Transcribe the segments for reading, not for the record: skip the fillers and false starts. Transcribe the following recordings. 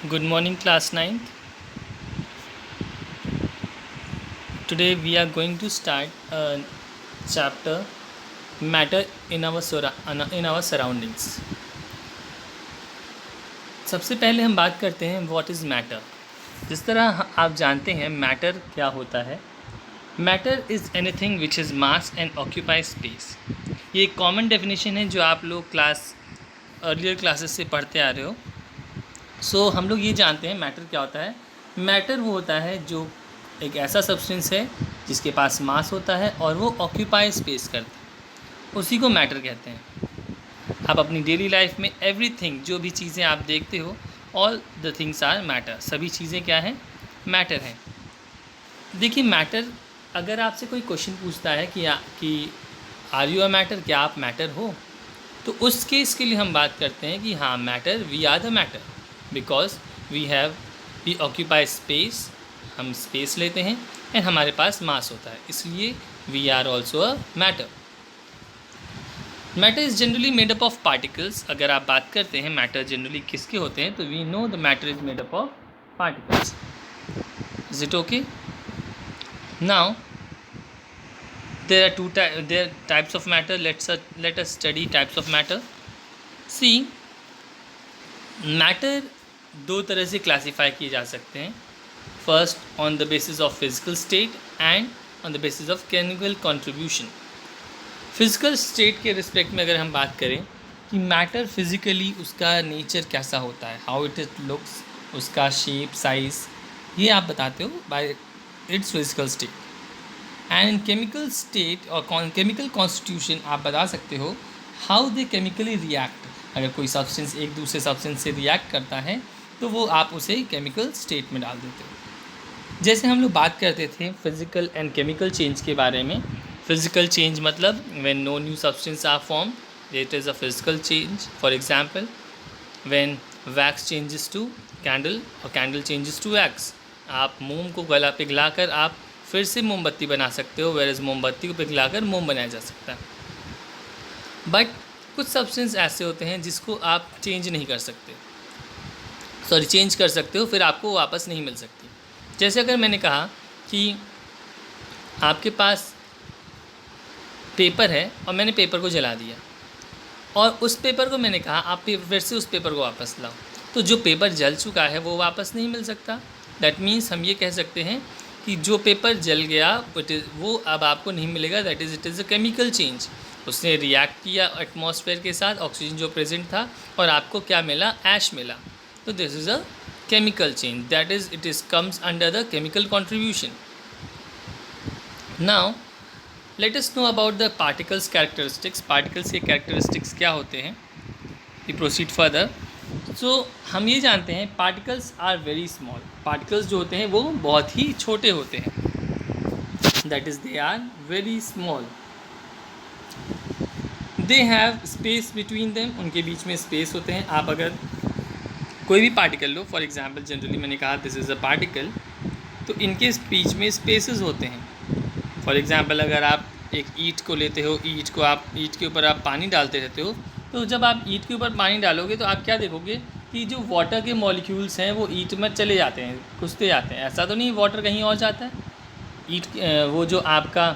Good morning, class 9th. Today we are going to start a chapter matter in our surroundings. सबसे पहले हम बात करते हैं व्हाट इज़ मैटर। जिस तरह आप जानते हैं मैटर क्या होता है। Matter is anything which is mass and occupy space. ये एक कॉमन डेफिनेशन है जो आप लोग अर्लियर क्लासेस से पढ़ते आ रहे हो। सो हम लोग ये जानते हैं मैटर क्या होता है। मैटर वो होता है जो एक ऐसा सब्सटेंस है जिसके पास मास होता है और वो ऑक्यूपाई स्पेस करता है, उसी को मैटर कहते हैं। आप अपनी डेली लाइफ में एवरीथिंग, जो भी चीज़ें आप देखते हो, all the things are matter. सभी चीज़ें क्या हैं? मैटर हैं। देखिए, मैटर, अगर आपसे कोई क्वेश्चन पूछता है कि आर यू अ मैटर, क्या आप मैटर हो, तो उस केस के लिए हम बात करते हैं कि हाँ, matter, we are the matter because we occupy space. हम स्पेस लेते हैं एंड हमारे पास मास होता है, इसलिए we are also a matter. Matter is generally made up of particles. अगर आप बात करते हैं मैटर जनरली किसके होते हैं, तो we know the matter is made up of particles. Is it okay? Now there are types of matter. Let us study types of matter. See, matter दो तरह से क्लासीफाई किए जा सकते हैं। First on the basis of physical state and on the basis of chemical contribution. Physical state के respect में अगर हम बात करें कि मैटर फिजिकली उसका नेचर कैसा होता है, हाउ इट लुक्स, उसका शेप, साइज, ये आप बताते हो bye it's physical state. And in chemical state और केमिकल कॉन्स्टिट्यूशन आप बता सकते हो हाउ दे केमिकली रिएक्ट। अगर कोई सब्सटेंस एक दूसरे सब्सटेंस से रिएक्ट करता है तो वो आप उसे केमिकल स्टेट में डाल देते हो। जैसे हम लोग बात करते थे फिजिकल एंड केमिकल चेंज के बारे में। फिजिकल चेंज मतलब when no new substance are form, it is a physical change. For example, when wax changes to candle और कैंडल चेंजेस टू वैक्स। आप मोम को पिघला कर आप फिर से मोमबत्ती बना सकते हो, वेयर इज़ मोमबत्ती को पिघलाकर मोम बनाया जा सकता है। बट कुछ सब्सटेंस ऐसे होते हैं जिसको आप चेंज नहीं कर सकते, चेंज कर सकते हो फिर आपको वापस नहीं मिल सकती। जैसे अगर मैंने कहा कि आपके पास पेपर है और मैंने पेपर को जला दिया और उस पेपर को मैंने कहा आप फिर से उस पेपर को वापस लाओ, तो जो पेपर जल चुका है वो वापस नहीं मिल सकता। दैट मीन्स हम ये कह सकते हैं कि जो पेपर जल गया वो अब आपको नहीं मिलेगा। That is it is a chemical change. उसने रिएक्ट किया एटमॉस्फेयर के साथ, ऑक्सीजन जो प्रेजेंट था, और आपको क्या मिला? ऐश मिला। तो this is a chemical change, that is it is comes under the chemical contribution. Now let us know about the particles characteristics. Particles के कैरेक्टरिस्टिक्स क्या होते हैं? We proceed further. सो हम ये जानते हैं particles are very small. Particles जो होते हैं वो बहुत ही छोटे होते हैं। That is they are very small. They have space between them. उनके बीच में स्पेस होते हैं। आप अगर कोई भी particle low, for example generally मैंने कहा दिस इज़ अ पार्टिकल, तो इनके बीच में स्पेसेस होते हैं। फॉर एग्जांपल अगर आप एक ईंट को लेते हो, ईंट के ऊपर आप पानी डालते रहते हो, तो जब आप ईंट के ऊपर पानी डालोगे तो आप क्या देखोगे कि जो वाटर के मॉलिक्यूल्स हैं वो ईंट में चले जाते हैं, घुसते जाते हैं। ऐसा तो नहीं वाटर कहीं और जाता है। ईंट वो जो आपका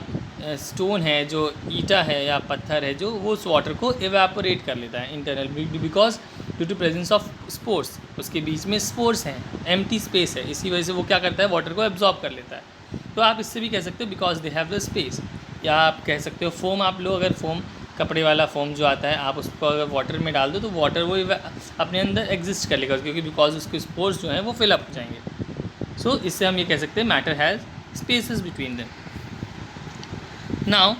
स्टोन है, जो ईटा है या पत्थर है, जो वो उस वाटर को इवेपोरेट कर लेता है internal, because due to presence of spores. उसके बीच में स्पोर्स हैं, एम्प्टी स्पेस है, इसी वजह से वो क्या करता है? वाटर को एब्जॉर्ब कर लेता है। तो आप इससे भी कह सकते हो because they have the space. या आप कह सकते हो फोम आप लो, अगर फोम कपड़े वाला फोम जो आता है आप उसको अगर वाटर में डाल दो तो वाटर वो अपने अंदर एग्जिस्ट कर लेगा, क्योंकि बिकॉज उसके स्पोर्स जो हैं वो फिलअप हो जाएंगे। सो इससे हम ये कह सकते हैं matter has spaces between them. Now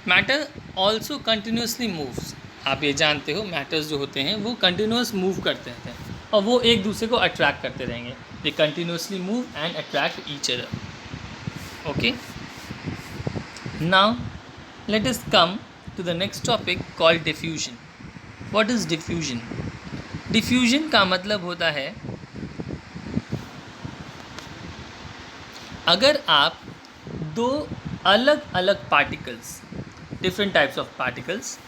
matter also continuously moves. आप ये जानते हो मैटर्स जो होते हैं वो कंटिन्यूस मूव करते रहते हैं और वो एक दूसरे को अट्रैक्ट करते रहेंगे। They continuously move and attract each other. Okay, now let us come to the next topic called diffusion. What is diffusion? Diffusion का मतलब होता है अगर आप दो अलग अलग particles, different types of particles,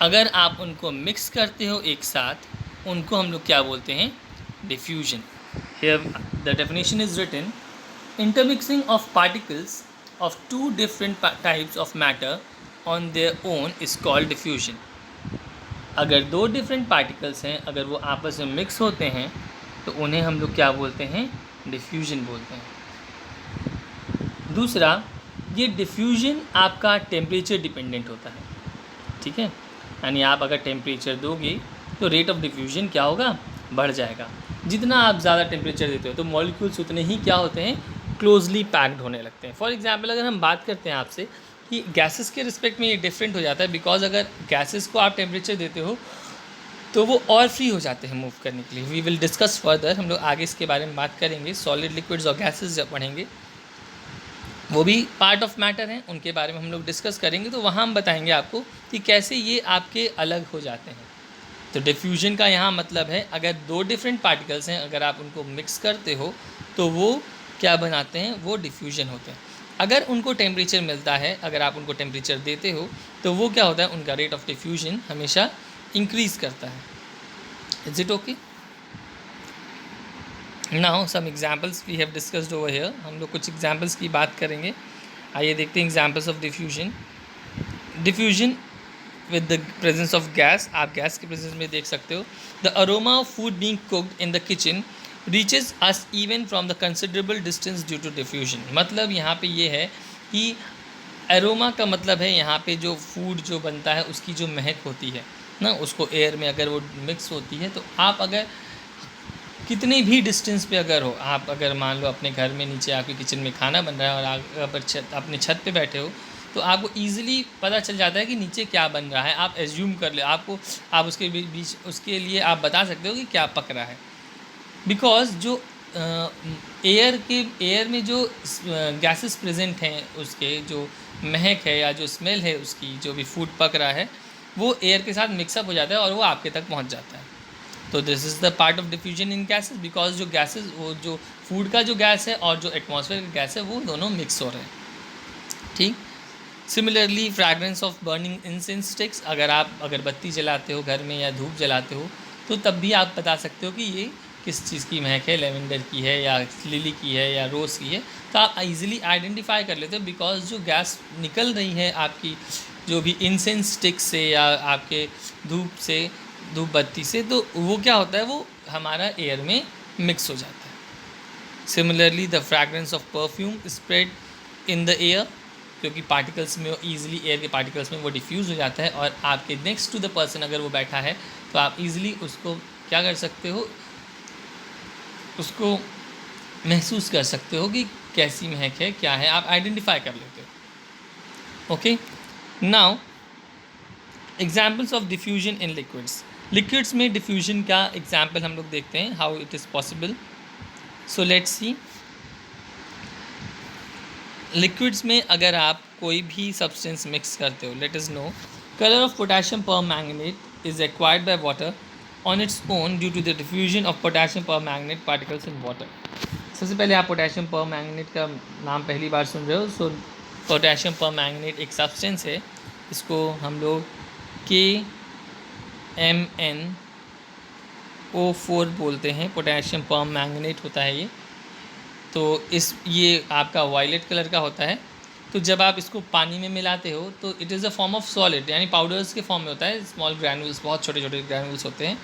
अगर आप उनको मिक्स करते हो एक साथ, उनको हम लोग क्या बोलते हैं? diffusion. Here the definition is written: intermixing of particles of two different types of matter on their own is called diffusion. अगर दो डिफरेंट पार्टिकल्स हैं, अगर वो आपस में मिक्स होते हैं तो उन्हें हम लोग क्या बोलते हैं? डिफ्यूजन बोलते हैं. दूसरा, ये डिफ्यूजन आपका टेम्परेचर डिपेंडेंट होता है. ठीक है, यानी आप अगर टेम्परेचर दोगे तो रेट ऑफ डिफ्यूजन क्या होगा? बढ़ जाएगा. जितना आप ज़्यादा टेम्परेचर देते हो तो मॉलिक्यूल्स उतने ही क्या होते हैं? क्लोजली पैक्ड होने लगते हैं. फॉर एग्जांपल अगर हम बात करते हैं आपसे कि गैसेस के रिस्पेक्ट में ये डिफरेंट हो जाता है, बिकॉज अगर गैसेस को आप टेम्परेचर देते हो तो वो और फ्री हो जाते हैं मूव करने के लिए. वी विल डिस्कस फर्दर, हम लोग आगे इसके बारे में बात करेंगे. सॉलिड, लिक्विड्स और गैसेस जब पढ़ेंगे वो भी पार्ट ऑफ मैटर हैं, उनके बारे में हम लोग डिस्कस करेंगे. तो वहाँ हम बताएंगे आपको कि कैसे ये आपके अलग हो जाते हैं. तो डिफ्यूजन का यहाँ मतलब है अगर दो डिफरेंट पार्टिकल्स हैं, अगर आप उनको मिक्स करते हो तो वो क्या बनाते हैं? वो डिफ्यूजन होते हैं. अगर उनको टेम्परेचर मिलता है, अगर आप उनको टेम्परेचर देते हो तो वो क्या होता है? उनका रेट ऑफ डिफ्यूजन हमेशा इंक्रीज़ करता है. Is it okay? Now some examples we have discussed over here. हम लोग कुछ एग्जाम्पल्स की बात करेंगे. आइए देखते हैं examples of diffusion. Diffusion with the presence of gas. आप गैस के प्रेजेंस में देख सकते हो. The aroma of food being cooked in the kitchen reaches us even from the considerable distance due to diffusion. मतलब यहाँ पे ये है कि एरोमा का मतलब है यहाँ पे जो फूड जो बनता है उसकी जो महक होती है ना, उसको एयर में अगर वो मिक्स होती है तो आप अगर कितने भी डिस्टेंस पे अगर हो, आप अगर मान लो अपने घर में नीचे आपके किचन में खाना बन रहा है और आप अपने छत पे बैठे हो तो आपको ईजिली पता चल जाता है कि नीचे क्या बन रहा है. आप एज्यूम कर ले, आप उसके बीच उसके लिए आप बता सकते हो कि क्या पक रहा है. बिकॉज जो एयर में जो गैसेस प्रेजेंट हैं उसके जो महक है या जो स्मेल है उसकी, जो भी फूड पक रहा है वो एयर के साथ मिक्सअप हो जाता है और वो आपके तक पहुंच जाता है. तो this is the part of diffusion in gases. Because जो गैसेस, वो जो फूड का जो गैस है और जो एटमॉस्फेयर का गैस है वो दोनों मिक्स हो रहे हैं. ठीक. Similarly fragrance of burning incense sticks. अगर आप अगरबत्ती जलाते हो घर में या धूप जलाते हो तो तब भी आप बता सकते हो कि ये किस चीज़ की महक है, लेवेंडर की है या लिली की है या रोज़ की है. तो आप इजीली आइडेंटिफाई कर लेते हो बिकॉज जो गैस निकल रही है आपकी जो भी इंसेंस स्टिक से या आपके धूप बत्ती से, तो वो क्या होता है? वो हमारा एयर में मिक्स हो जाता है. Similarly the fragrance of perfume spread in the air, क्योंकि पार्टिकल्स में ईजिली एयर के पार्टिकल्स में वो डिफ्यूज़ हो जाता है और आपके नेक्स्ट टू द पर्सन अगर वो बैठा है तो आप ईजिली उसको क्या कर सकते हो? उसको महसूस कर सकते हो कि कैसी महक है, क्या है, आप आइडेंटिफाई कर लेते हो. Okay. Now examples of diffusion in liquids. Liquids में डिफ्यूजन का एग्जाम्पल हम लोग देखते हैं, how it is possible. So let's see. Liquids में अगर आप कोई भी सब्सटेंस मिक्स करते हो, let us know colour of potassium permanganate is acquired by water on its own due to the diffusion of potassium permanganate particles in water. सबसे पहले आप पोटेशियम परमैंगनेट का नाम पहली बार सुन रहे हो. सो पोटेशियम परमैंगनेट एक सब्सटेंस है, इसको हम लोग KMnO4 बोलते हैं. पोटेशियम परमैंगनेट होता है ये. तो ये आपका वायलेट कलर का होता है. तो जब आप इसको पानी में मिलाते हो तो it is a form of solid, यानी पाउडर्स के फॉर्म में होता है. स्मॉल ग्रैनुल्स, बहुत छोटे छोटे ग्रैनुल्स होते हैं.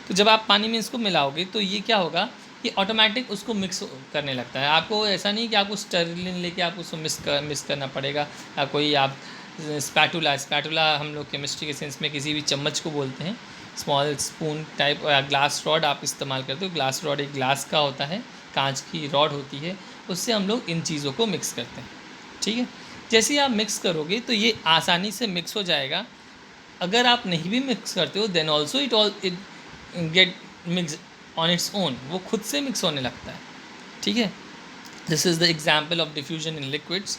तो जब आप पानी में इसको मिलाओगे तो ये क्या होगा? ये ऑटोमेटिक उसको मिक्स करने लगता है. आपको ऐसा नहीं कि आपको स्टर्लिन लेके आपको उसको मिक्स करना पड़ेगा, या कोई आप स्पैटुला हम लोग केमिस्ट्री के सेंस में किसी भी चम्मच को बोलते हैं. स्मॉल स्पून टाइप या ग्लास रॉड आप इस्तेमाल करते हो. ग्लास रॉड एक ग्लास का होता है, कांच की रॉड होती है, उससे हम लोग इन चीज़ों को मिक्स करते हैं. ठीक है. जैसे ही आप मिक्स करोगे तो ये आसानी से मिक्स हो जाएगा. अगर आप नहीं भी मिक्स करते हो then also it get mix on its own, वो खुद से मिक्स होने लगता है. ठीक है. This is the example of diffusion in liquids.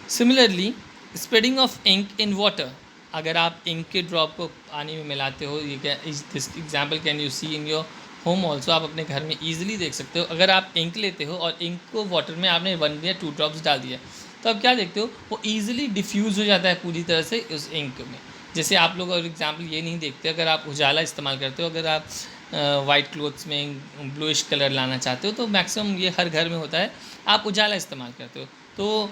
Similarly spreading of ink in water. अगर आप इंक के ड्रॉप को पानी में मिलाते हो, ये क्या this example can you see in your home also. आप अपने घर में ईजिली देख सकते हो. अगर आप इंक लेते हो और इंक को वाटर में आपने 1 या 2 ड्रॉप्स डाल दिया तो आप क्या देखते हो? वो ईजिली डिफ्यूज़ हो जाता है पूरी तरह से उस इंक में. जैसे आप लोग और एग्जाम्पल ये नहीं देखते, अगर आप उजाला इस्तेमाल करते हो, अगर आप वाइट क्लोथ्स में ब्लूइश कलर लाना चाहते हो तो मैक्सिमम ये हर घर में होता है, आप उजाला इस्तेमाल करते हो। तो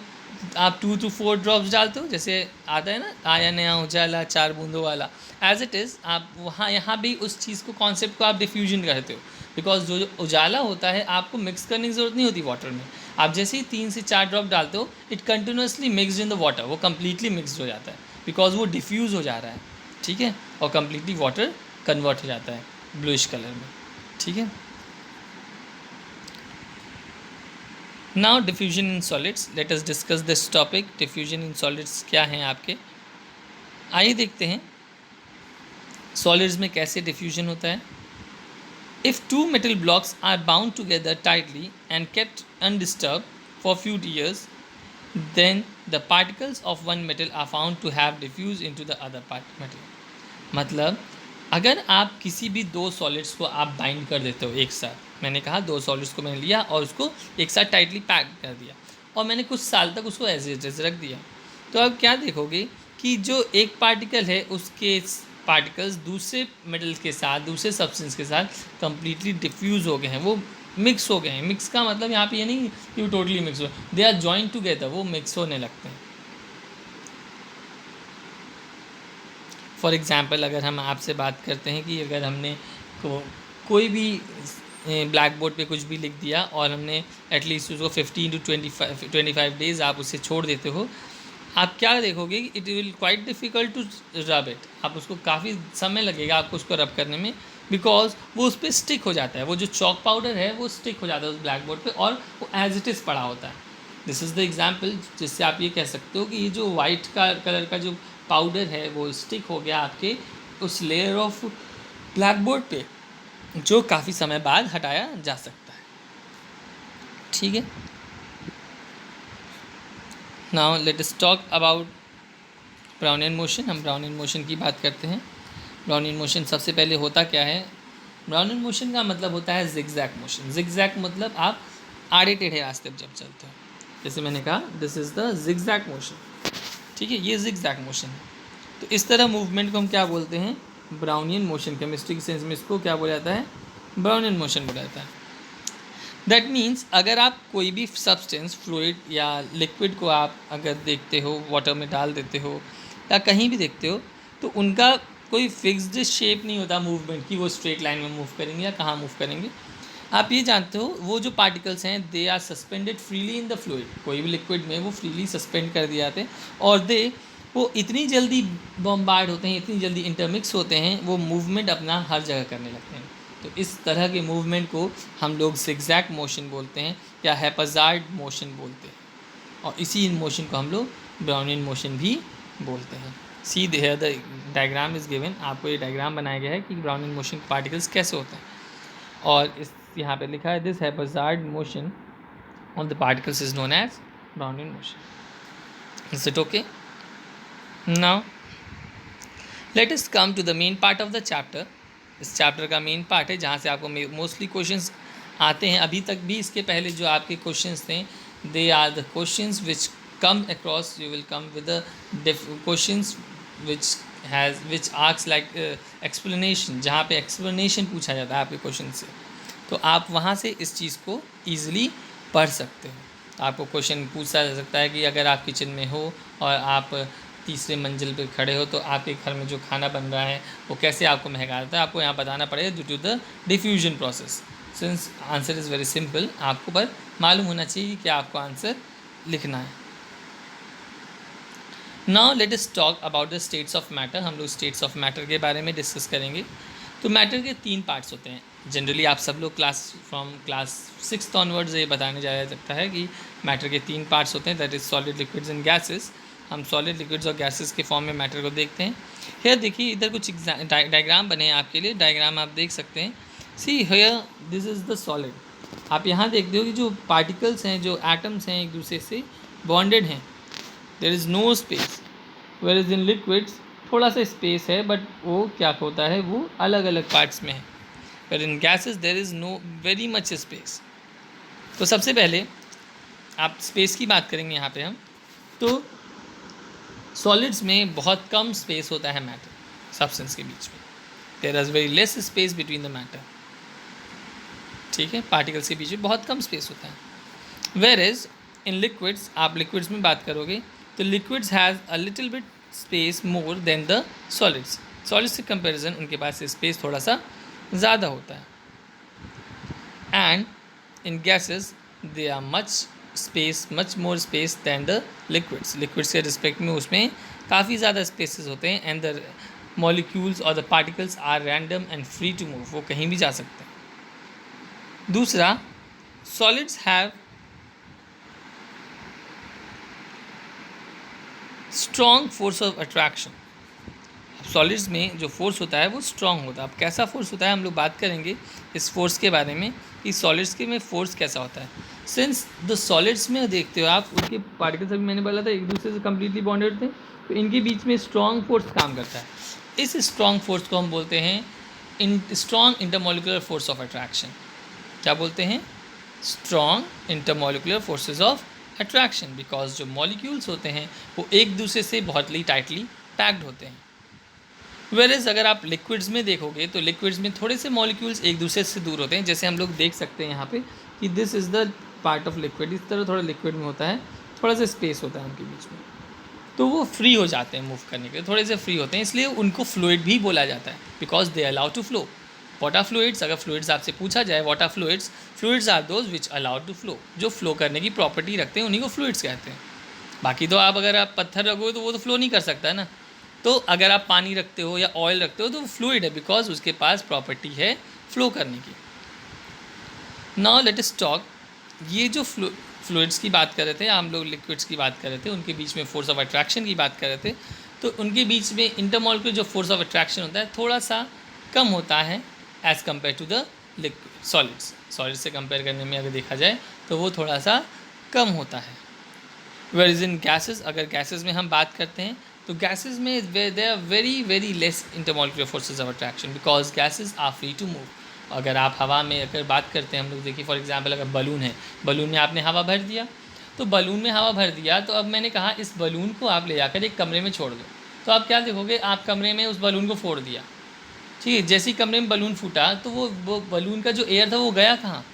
आप 2 to 4 ड्रॉप्स डालते हो, जैसे आता है ना आया नया उजाला 4 बूंदों वाला, एज इट इज़ आप वहाँ यहाँ भी उस चीज़ को कॉन्सेप्ट को आप डिफ्यूजन करते हो। बिकॉज जो उजाला होता है आपको मिक्स करने की ज़रूरत नहीं होती वाटर में, आप जैसे ही 3 से 4 ड्रॉप डालते हो it continuously mixed in the water, वो कम्प्लीटली मिक्सड हो जाता है बिकॉज वो डिफ्यूज़ हो जा रहा है, ठीक है, और कम्प्लीटली वाटर कन्वर्ट हो जाता है ब्लूइश कलर में, ठीक है। Now diffusion in solids, let us discuss this topic. Diffusion in solids क्या हैं आपके, आइए देखते हैं सॉलिड्स में कैसे डिफ्यूजन होता है। If two metal blocks are bound together tightly and kept undisturbed for few years, then the particles of one metal are found to have diffused into the other metal। मतलब अगर आप किसी भी 2 solids को आप bind कर देते हो एक साथ, मैंने कहा 2 सॉलिड्स को मैंने लिया और उसको एक साथ टाइटली पैक कर दिया और मैंने कुछ साल तक उसको एज इट इज रख दिया, तो अब क्या देखोगे कि जो एक पार्टिकल है उसके पार्टिकल्स दूसरे मेटल के साथ, दूसरे सब्सटेंस के साथ कम्प्लीटली डिफ्यूज़ हो गए हैं, वो मिक्स हो गए हैं। मिक्स का मतलब यहाँ पे ये नहीं कि वो टोटली मिक्स हो, दे आर जॉइंट टुगेदर, वो मिक्स होने लगते हैं। फॉर एग्ज़ाम्पल अगर हम आपसे बात करते हैं कि अगर हमने कोई भी ब्लैक बोर्ड पे कुछ भी लिख दिया और हमने एटलीस्ट उसको 15 to 25 डेज़ आप उसे छोड़ देते हो, आप क्या देखोगे it will quite difficult to rub it, आप उसको काफ़ी समय लगेगा आपको उसको रब करने में, बिकॉज वो उस पर स्टिक हो जाता है, वो जो चॉक पाउडर है वो स्टिक हो जाता है उस ब्लैक बोर्ड पर और वो एज इट इज़ पड़ा होता है। दिस इज़ द एग्जाम्पल जिससे आप ये कह सकते हो कि ये जो वाइट का कलर का जो पाउडर है वो स्टिक हो गया आपके उस लेयर ऑफ ब्लैक बोर्ड पे, जो काफ़ी समय बाद हटाया जा सकता है, ठीक है। Now let us talk about Brownian motion. हम ब्राउनियन मोशन की बात करते हैं। ब्राउनियन मोशन सबसे पहले होता क्या है, ब्राउनियन मोशन का मतलब होता है जिगजैग मोशन। जिगजैग मतलब आप आड़े टेढ़े रास्ते पर जब चलते हो, जैसे मैंने कहा this is the zigzag motion, ठीक है, ये जिगजैग मोशन है। तो इस तरह मूवमेंट को हम क्या बोलते हैं, ब्राउनियन मोशन। केमिस्ट्री के सेंस में इसको क्या बोला जाता है, ब्राउनियन मोशन बोला जाता है। दैट मीन्स अगर आप कोई भी सब्सटेंस फ्लूइड या लिक्विड को आप अगर देखते हो, वाटर में डाल देते हो या कहीं भी देखते हो, तो उनका कोई फिक्स्ड शेप नहीं होता मूवमेंट की, वो स्ट्रेट लाइन में मूव करेंगे या कहाँ मूव करेंगे। आप ये जानते हो वो जो पार्टिकल्स हैं they are suspended freely in the fluid, कोई भी लिक्विड में वो फ्रीली सस्पेंड कर दिए जाते हैं और वो इतनी जल्दी बॉम्बार्ड होते हैं, इतनी जल्दी इंटरमिक्स होते हैं, वो मूवमेंट अपना हर जगह करने लगते हैं। तो इस तरह के मूवमेंट को हम लोग जिगजैग मोशन बोलते हैं या हैप्पजार्ड मोशन बोलते हैं, और इसी मोशन को हम लोग ब्राउनियन मोशन भी बोलते हैं। See there the diagram is given, आपको ये डायग्राम बनाया गया है कि ब्राउनियन मोशन पार्टिकल्स कैसे होते हैं, और इस यहाँ पे लिखा है this haphazard motion on the particles is known as Brownian motion. Is it okay? Now let us come to the main part of the chapter. इस चैप्टर का मेन पार्ट है जहाँ से आपको मोस्टली क्वेश्चंस आते हैं। अभी तक भी इसके पहले जो आपके क्वेश्चंस थे they are the questions which come across, you will come with the questions which ask like explanation, जहाँ पे एक्सप्लेनेशन पूछा जाता है आपके क्वेश्चन से, तो आप वहाँ से इस चीज़ को ईजिली पढ़ सकते हो। आपको क्वेश्चन पूछा जा सकता है कि अगर आप किचन में हो और आप तीसरे मंजिल पर खड़े हो तो आपके घर में जो खाना बन रहा है वो कैसे आपको महका आता है, आपको यहाँ बताना पड़ेगा due to the diffusion process. Since answer is very simple, आपको पर मालूम होना चाहिए कि आपको आंसर लिखना है। Now let us talk about the states of matter. हम लोग स्टेट्स ऑफ मैटर के बारे में डिस्कस करेंगे। तो मैटर के 3 पार्ट्स होते हैं। जनरली आप सब लोग फ्रॉम क्लास 6th ऑनवर्ड्स ये बताने जाया जाता है कि मैटर के 3 पार्ट्स होते हैं, that is solid, liquids and gases. हम सॉलिड, लिक्विड्स और गैसेस के फॉर्म में मैटर को देखते हैं। हेयर देखिए, इधर कुछ डायग्राम बने हैं आपके लिए, डायग्राम आप देख सकते हैं। See here this is the solid. आप यहाँ देखते हो कि जो पार्टिकल्स हैं, जो एटम्स हैं, एक दूसरे से बॉन्डेड हैं, there is no space. Where is in liquids थोड़ा सा स्पेस है, बट वो क्या होता है, वो अलग अलग पार्ट्स में है। Where in gases there is no very much space. तो सबसे पहले आप स्पेस की बात करेंगे यहाँ पे हम, तो सॉलिड्स में बहुत कम स्पेस होता है मैटर सब्सटेंस के बीच में। There is very less space between the matter, ठीक है, पार्टिकल्स के बीच में बहुत कम स्पेस होता है। वेयर इज इन लिक्विड्स, आप लिक्विड्स में बात करोगे तो liquids has a little bit space more than the solids, solids से कंपेरिजन उनके पास स्पेस थोड़ा सा ज़्यादा होता है। And in gases they are much more space than the liquids, liquids के रिस्पेक्ट में उसमें काफ़ी ज़्यादा स्पेसेस होते हैं। एंड द मॉलिक्यूल्स और the particles are random and free to move, वो कहीं भी जा सकते हैं। दूसरा, solids have strong force of attraction, solids में जो फोर्स होता है वो स्ट्रॉन्ग होता है। अब कैसा फोर्स होता है हम लोग बात करेंगे इस फोर्स के बारे में कि सॉलिड्स के में फोर्स कैसा होता है। सिंस द सॉलिड्स में देखते हो आप, उनके पार्टिकल्स अभी मैंने बोला था एक दूसरे से कम्प्लीटली बॉन्डेड होते हैं, तो इनके बीच में स्ट्रॉन्ग फोर्स काम करता है। इस स्ट्रॉन्ग फोर्स को हम बोलते हैं strong intermolecular force of attraction. क्या बोलते हैं? Strong intermolecular forces of attraction, because जो मॉलिक्यूल्स होते हैं वो एक दूसरे से बहुत ही टाइटली पैक्ड होते हैं। वेरेज अगर आप लिक्विड्स में देखोगे तो लिक्विड्स में थोड़े से मॉलिक्यूल्स एक दूसरे से दूर होते हैं, जैसे हम लोग देख सकते हैं यहाँ पे कि this is the part of liquid, इस तरह थोड़ा लिक्विड में होता है, थोड़ा सा स्पेस होता है उनके बीच में, तो वो फ्री हो जाते हैं मूव करने के लिए, थोड़े से फ्री होते हैं, इसलिए उनको फ्लूइड भी बोला जाता है, because they allow to flow. What are fluids? अगर फ्लूइड्स आपसे पूछा जाए what are fluids, fluids are those which allowed to flow, जो फ्लो करने की प्रॉपर्टी रखते हैं उन्हीं को फ्लूइड्स कहते हैं। बाकी तो आप अगर आप पत्थर रखोगे तो वो तो फ्लो नहीं कर सकता है ना, तो अगर आप पानी रखते हो या ऑयल रखते हो तो वो फ्लूइड है, बिकॉज उसके पास प्रॉपर्टी है फ्लो करने की। नाउ लेट अस टॉक, ये जो फ्लूइड्स की बात कर रहे थे हम लोग, लिक्विड्स की बात कर रहे थे, उनके बीच में फोर्स ऑफ अट्रैक्शन की बात कर रहे थे, तो उनके बीच में इंटरमॉलिक्यूलर जो फोर्स ऑफ अट्रैक्शन होता है थोड़ा सा कम होता है as compare to the liquid solids. Solids से कंपेयर करने में अगर देखा जाए तो वो थोड़ा सा कम होता है। वेयर इज इन गैसेज, अगर गैसेज में हम बात करते हैं तो गैसेज में they are very less intermolecular forces of attraction, because gases are free to move. अगर आप हवा में अगर बात करते हैं हम लोग, देखिए फॉर एग्जांपल अगर बलून है, बलून में आपने हवा भर दिया, तो बलून में हवा भर दिया, तो अब मैंने कहा इस बलून को आप ले जाकर एक कमरे में छोड़ दो, तो आप क्या देखोगे, आप कमरे में उस बलून को फोड़ दिया, ठीक है, जैसे ही कमरे में बलून फूटा तो वो बलून का जो एयर था वो गया कहाँ?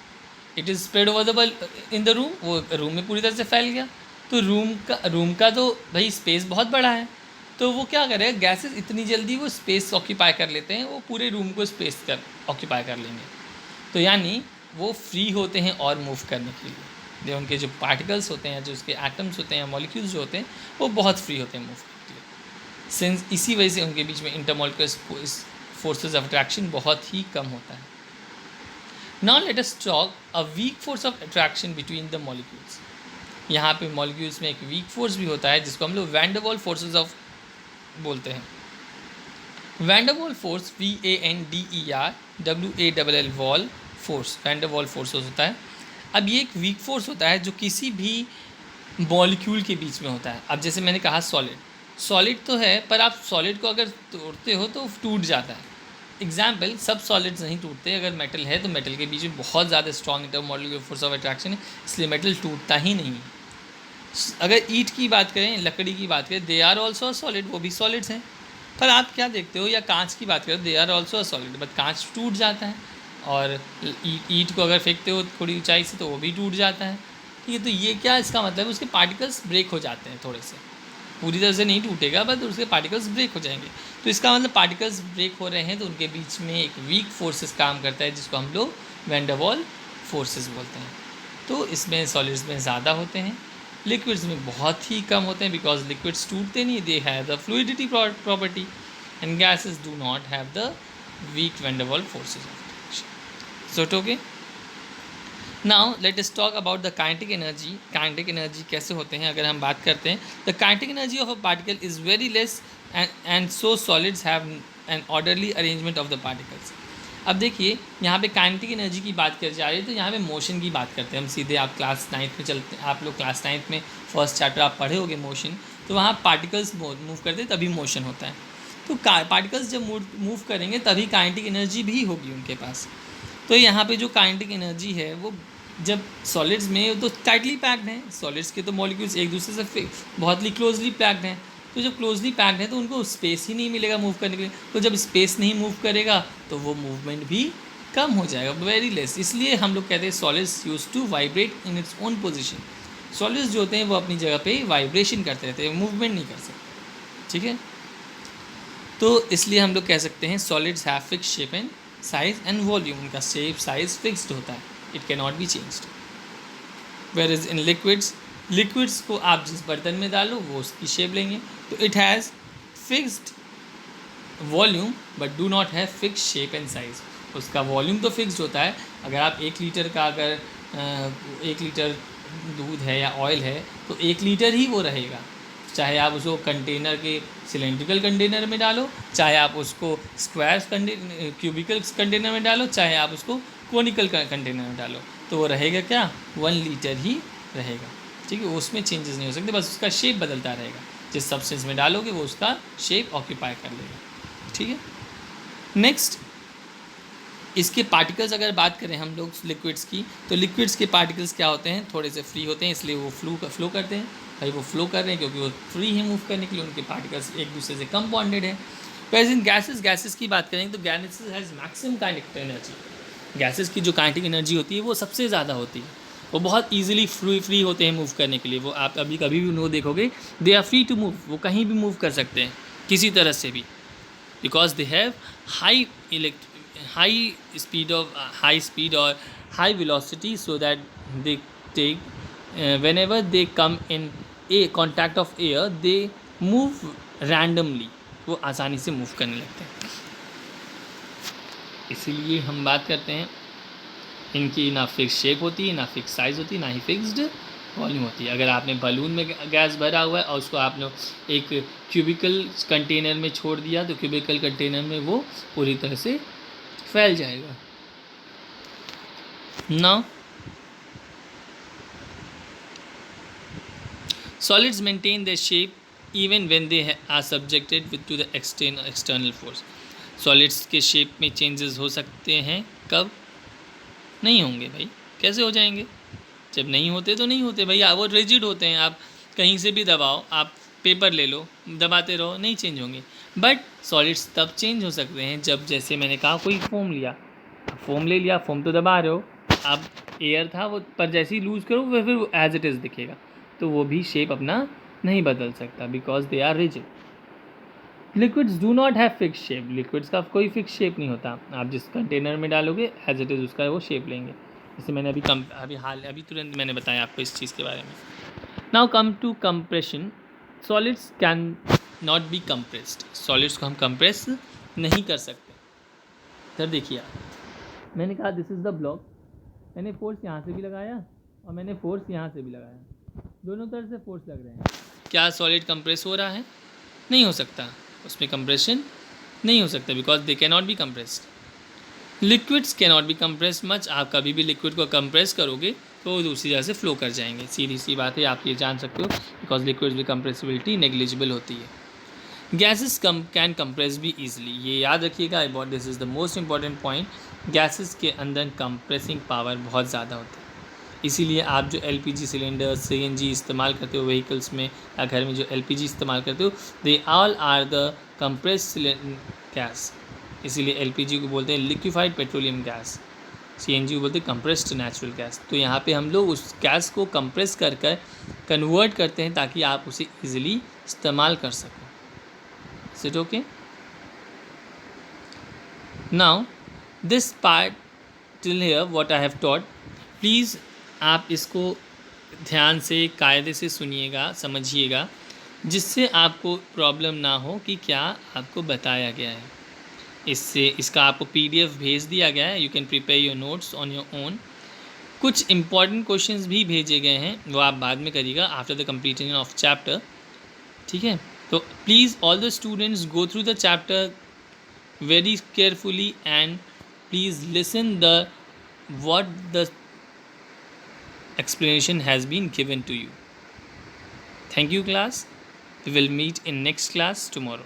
It is spread over the in the room, वो रूम में पूरी तरह से फैल गया। तो रूम का तो भाई स्पेस बहुत बड़ा है, तो वो क्या करेगा, गैसेस इतनी जल्दी वो स्पेस ऑक्यूपाई कर लेते हैं, वो पूरे रूम को स्पेस कर ऑक्यूपाई कर लेंगे, तो यानी वो फ्री होते हैं और मूव करने के लिए। जो उनके जो पार्टिकल्स होते हैं, जो उसके एटम्स होते हैं, मॉलिक्यूल्स जो होते हैं, वो बहुत फ्री होते हैं मूव करने के लिए। सिंस इसी वजह से उनके बीच में इंटरमॉलिक्यूलर फोर्सेज ऑफ अट्रैक्शन बहुत ही कम होता है। Now let us talk a weak force of attraction between the molecules. यहाँ पे मॉलिक्यूल्स में एक वीक फोर्स भी होता है जिसको हम लोग van der Waals forces of बोलते हैं। Van der Waals force VANDER Waals force, van der Waals force होता है। अब ये एक वीक फोर्स होता है जो किसी भी मॉलिक्यूल के बीच में होता है। अब जैसे मैंने कहा सॉलिड तो है, पर आप सॉलिड को अगर तोड़ते हो तो टूट जाता है। एग्जाम्पल, सब सॉलिड्स नहीं टूटते, अगर मेटल है तो मेटल के बीच में बहुत ज़्यादा strong intermolecular force of attraction है, इसलिए मेटल टूटता ही नहीं है। अगर ईंट की बात करें, लकड़ी की बात करें, दे आर ऑल्सो सॉलिड, वो भी सॉलिड्स हैं, पर आप क्या देखते हो, या कांच की बात करें, they are also solid, but कांच टूट जाता है, और ईंट को अगर फेंकते हो थोड़ी ऊंचाई से तो वो भी टूट जाता है, ठीक है। तो ये क्या इसका मतलब है, उसके पार्टिकल्स ब्रेक हो जाते हैं, थोड़े से, पूरी तरह से नहीं टूटेगा बट उसके पार्टिकल्स ब्रेक हो जाएंगे। तो इसका मतलब पार्टिकल्स ब्रेक हो रहे हैं तो उनके बीच में एक वीक फोर्सेस काम करता है जिसको हम लोग वैन डर वाल्स फोर्सेस बोलते हैं। तो इसमें सॉलिड्स में ज़्यादा होते हैं, लिक्विड्स में बहुत ही कम होते हैं, बिकॉज लिक्विड्स टूटते नहीं, they have the fluidity property, and gases do not have the weak van der Waals forces of attraction. So it okay. Now let us talk about the kinetic energy. Kinetic energy कैसे होते हैं अगर हम बात करते हैं, the kinetic energy of a particle is very less and so solids have an orderly arrangement of the particles. अब देखिए यहाँ पे काइनेटिक एनर्जी की बात करी जा रही है, तो यहाँ पे मोशन की बात करते हैं हम सीधे। आप क्लास 9th में चलते हैं, आप लोग क्लास 9th में फर्स्ट चैप्टर आप पढ़े होगे मोशन, तो वहाँ पार्टिकल्स मूव करते हैं तभी मोशन होता है। तो पार्टिकल्स जब मूव करेंगे तभी काइनेटिक एनर्जी भी होगी उनके पास। तो यहाँ पे जो काइनेटिक एनर्जी है वो जब सॉलिड्स में तो टाइटली पैक्ड हैं, सॉलिड्स के तो मॉलिक्यूल्स एक दूसरे से बहुत ही क्लोजली पैक्ड हैं, तो जब क्लोजली पैक्ड है तो उनको स्पेस ही नहीं मिलेगा मूव करने के लिए, तो जब स्पेस नहीं मूव करेगा तो वो मूवमेंट भी कम हो जाएगा, वेरी लेस। इसलिए हम लोग कहते हैं solids use to vibrate in its own position. Solids जो होते हैं वो अपनी जगह पे वाइब्रेशन करते रहते हैं, मूवमेंट नहीं कर सकते, ठीक है। तो इसलिए हम लोग कह सकते हैं solids have fixed shape and size and volume, उनका शेप साइज फिक्स्ड होता है, it can not be changed. Where is in liquids, liquids को आप जिस बर्तन में डालो वो उसकी शेप लेंगे, तो it has fixed volume but do not have fix shape and size. उसका वॉल्यूम तो फिक्स्ड होता है, अगर आप 1 लीटर का अगर 1 लीटर दूध है या ऑयल है तो 1 लीटर ही वो रहेगा, चाहे आप उसको कंटेनर के सिलेंड्रिकल कंटेनर में डालो, चाहे आप उसको स्क्वायर क्यूबिकल कंटेनर में डालो, चाहे आप उसको कोनिकल कंटेनर में डालो, तो वो रहेगा क्या, 1 लीटर ही रहेगा, ठीक है। उसमें चेंजेस नहीं हो सकते, बस उसका शेप बदलता रहेगा, जिस सब्सटेंस में डालोगे वो उसका शेप ऑक्यूपाई कर लेगा, ठीक है। नेक्स्ट, इसके पार्टिकल्स अगर बात करें हम लोग लिक्विड्स की, तो लिक्विड्स के पार्टिकल्स क्या होते हैं, थोड़े से फ्री होते हैं, इसलिए वो फ्लो करते हैं। भाई वो फ्लो कर रहे हैं क्योंकि वो फ्री है मूव करने के लिए, उनके पार्टिकल्स एक दूसरे से कम बॉन्डेड है। वैसे इन गैसेस की बात करें तो gases has maximum kinetic energy. Gases की जो काइनेटिक एनर्जी होती है वो सबसे ज़्यादा होती है, वो बहुत ईजिली फ्री होते हैं मूव करने के लिए। वो आप कभी भी उनको देखोगे, they are free to move, वो कहीं भी मूव कर सकते हैं किसी तरह से भी, because they have high speed or high velocity, so that they take whenever they come in a contact of air they move randomly, वो आसानी से मूव करने लगते हैं। इसीलिए हम बात करते हैं इनकी ना फिक्स शेप होती है, ना फिक्स साइज़ होती है, ना ही फिक्स्ड वॉल्यूम होती है। अगर आपने बलून में गैस भरा हुआ है और उसको आपने एक क्यूबिकल कंटेनर में छोड़ दिया तो क्यूबिकल कंटेनर में वो पूरी तरह से फैल जाएगा। Now solids maintain their shape even when they are subjected to the external force। Solids के शेप में चेंजेस हो सकते हैं, कब नहीं होंगे भाई, कैसे हो जाएंगे, जब नहीं होते तो नहीं होते भाई, वो रिजिड होते हैं। आप कहीं से भी दबाओ, आप पेपर ले लो, दबाते रहो, नहीं चेंज होंगे। बट सॉलिड्स तब चेंज हो सकते हैं जब, जैसे मैंने कहा, कोई फोम लिया, फोम ले लिया, फोम तो दबा रहे हो, अब एयर था वो, पर जैसे ही लूज़ करो वो फिर एज इट इज़ दिखेगा, तो वो भी शेप अपना नहीं बदल सकता, because they are rigid. Liquids do not have fix shape, liquids का कोई फिक्स शेप नहीं होता, आप जिस कंटेनर में डालोगे एज इट इज़ उसका वो शेप लेंगे। जैसे मैंने अभी तुरंत मैंने बताया आपको इस चीज़ के बारे में। Now come to compression, solids can not be compressed, solids को हम कंप्रेस नहीं कर सकते। सर देखिए, मैंने कहा दिस इज़ द ब्लॉक, मैंने फोर्स यहाँ से भी लगाया और मैंने फोर्स यहाँ से भी लगाया, दोनों तरफ से फोर्स लग रहे हैं, क्या सॉलिड कंप्रेस हो रहा है, नहीं हो सकता, उसमें कंप्रेशन नहीं हो सकता, because they can not be compressed. Liquids can not be compressed much, आप कभी भी लिक्विड को कंप्रेस करोगे तो वो दूसरी जगह से फ्लो कर जाएंगे, सीधी सी बात है, आप ये जान सकते हो, बिकॉज लिक्विड्स की कंप्रेसिबिलिटी नेग्लिजिबल होती है। गैसेस कैन कंप्रेस भी ईजिली, ये याद रखिएगा, this is the most important point, gases के अंदर कंप्रेसिंग पावर बहुत ज़्यादा होती है। इसीलिए आप जो LPG सिलेंडर, CNG इस्तेमाल करते हो व्हीकल्स में या घर में जो LPG इस्तेमाल करते हो, they all are the compressed gas, इसीलिए LPG को बोलते हैं लिक्विफाइड पेट्रोलियम गैस, CNG को बोलते हैं कंप्रेस्ड नेचुरल गैस। तो यहाँ पे हम लोग उस गैस को कंप्रेस कर कन्वर्ट करते हैं ताकि आप उसे ईजिली इस्तेमाल कर सकें। Is it okay? Now this part till here what I have taught, please आप इसको ध्यान से कायदे से सुनिएगा, समझिएगा, जिससे आपको प्रॉब्लम ना हो कि क्या आपको बताया गया है। इसका आपको PDF भेज दिया गया है, you can prepare your notes on your own. कुछ इंपॉर्टेंट क्वेश्चंस भी भेजे गए हैं, वो आप बाद में करिएगा after the completion of chapter, ठीक है। तो please all the students go through the chapter very carefully and please listen what the explanation has been given to you. Thank you class, we will meet in next class tomorrow.